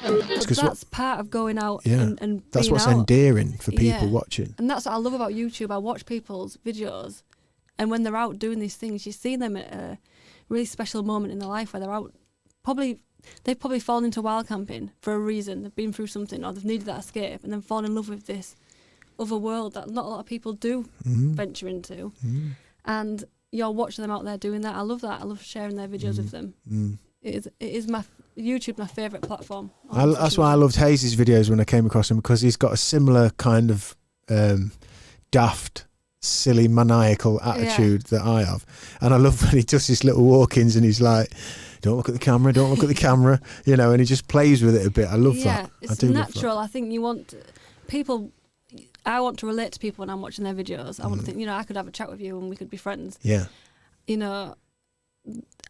But that's part of going out and that's being what's out. endearing for people watching. And that's what I love about YouTube. I watch people's videos, and when they're out doing these things, you see them at a really special moment in their life where they're out. They've probably fallen into wild camping for a reason. They've been through something, or they've needed that escape, and then fallen in love with this other world that not a lot of people do venture into. And you're watching them out there doing that. I love that. I love sharing their videos with them. It is my YouTube, my favourite platform. That's why I loved Hayes' videos when I came across him, because he's got a similar kind of daft, silly, maniacal attitude that I have. And I love when he does his little walk-ins and he's like, don't look at the camera, don't look at the camera, you know, and he just plays with it a bit. I love that. It's natural. I think you want people... I want to relate to people when I'm watching their videos. I want to think, you know, I could have a chat with you and we could be friends. Yeah. You know,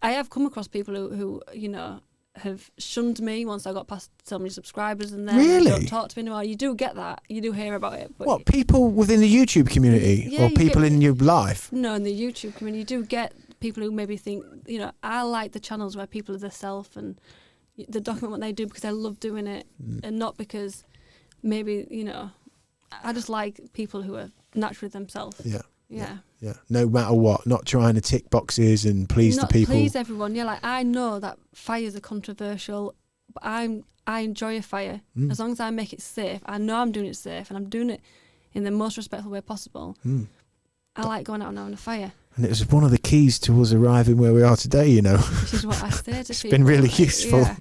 I have come across people who you know, have shunned me once I got past so many subscribers and then don't talk to me anymore. You do get that. You do hear about it. But what, people within the YouTube community or people in your life? No, in the YouTube community. You do get people who maybe think, you know, I like the channels where people are themselves and they document what they do because I love doing it and not because maybe, you know... I just like people who are naturally themselves. Yeah. No matter what, not trying to tick boxes and please the people. Please everyone. Yeah, like I know that fires are controversial, but I enjoy a fire as long as I make it safe. I know I'm doing it safe and I'm doing it in the most respectful way possible. I like going out and having a fire. And it was one of the keys to us arriving where we are today. You know, which is what I say to people. It's been really useful. Yeah.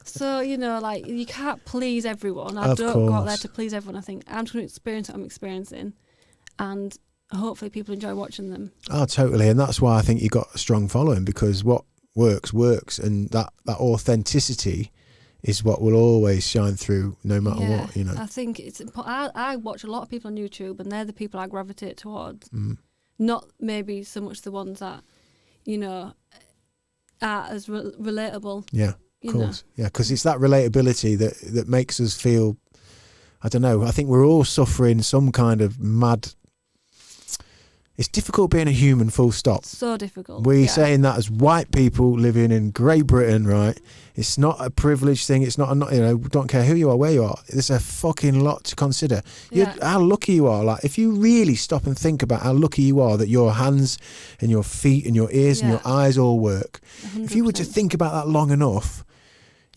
So, you know, like, you can't please everyone. I don't go out there to please everyone. I think I'm just going to experience what I'm experiencing and hopefully people enjoy watching them. Oh, totally. And that's why I think you got a strong following, because what works. And that authenticity is what will always shine through no matter what, you know. I think it's important. I watch a lot of people on YouTube and they're the people I gravitate towards. Not maybe so much the ones that, you know, are as relatable. Yeah. Of course, yeah, because it's that relatability that makes us feel, I don't know, I think we're all suffering some kind of mad... It's difficult being a human, full stop. So difficult. We're saying that as white people living in Great Britain, right? It's not a privileged thing. It's not, you know, don't care who you are, where you are. There's a fucking lot to consider. How lucky you are. Like, if you really stop and think about how lucky you are that your hands and your feet and your ears and your eyes all work. 100%. If you were to think about that long enough,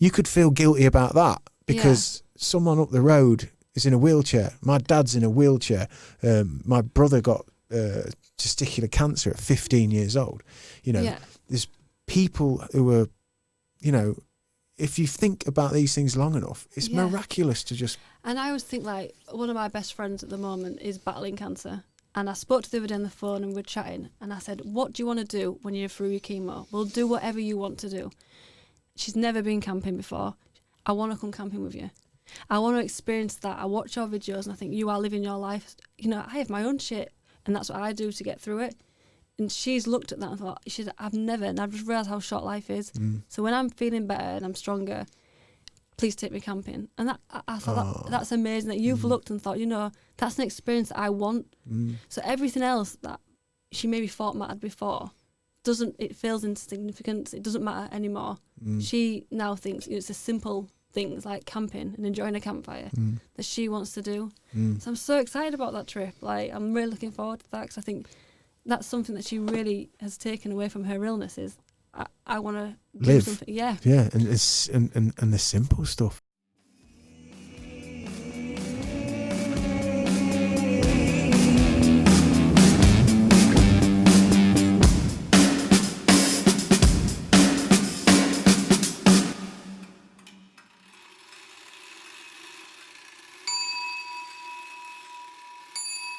you could feel guilty about that because someone up the road is in a wheelchair. My dad's in a wheelchair. My brother got testicular cancer at 15 years old. You know, there's people who are, you know, if you think about these things long enough, it's miraculous to just... And I always think, like, one of my best friends at the moment is battling cancer. And I spoke to the other day on the phone and we were chatting and I said, what do you want to do when you're through your chemo? We'll do whatever you want to do. She's never been camping before. I want to come camping with you. I want to experience that. I watch your videos and I think you are living your life. You know, I have my own shit and that's what I do to get through it. And she's looked at that and thought, I've never, and I've just realised how short life is. So when I'm feeling better and I'm stronger, please take me camping. And that I thought that's amazing that you've looked and thought, you know, that's an experience that I want. So everything else that she maybe thought mattered before, it feels insignificant. It doesn't matter anymore. She now thinks it's a simple things like camping and enjoying a campfire that she wants to do. So I'm so excited about that trip. Like, I'm really looking forward to that because I think that's something that she really has taken away from her illness is I want to do something. And the simple stuff.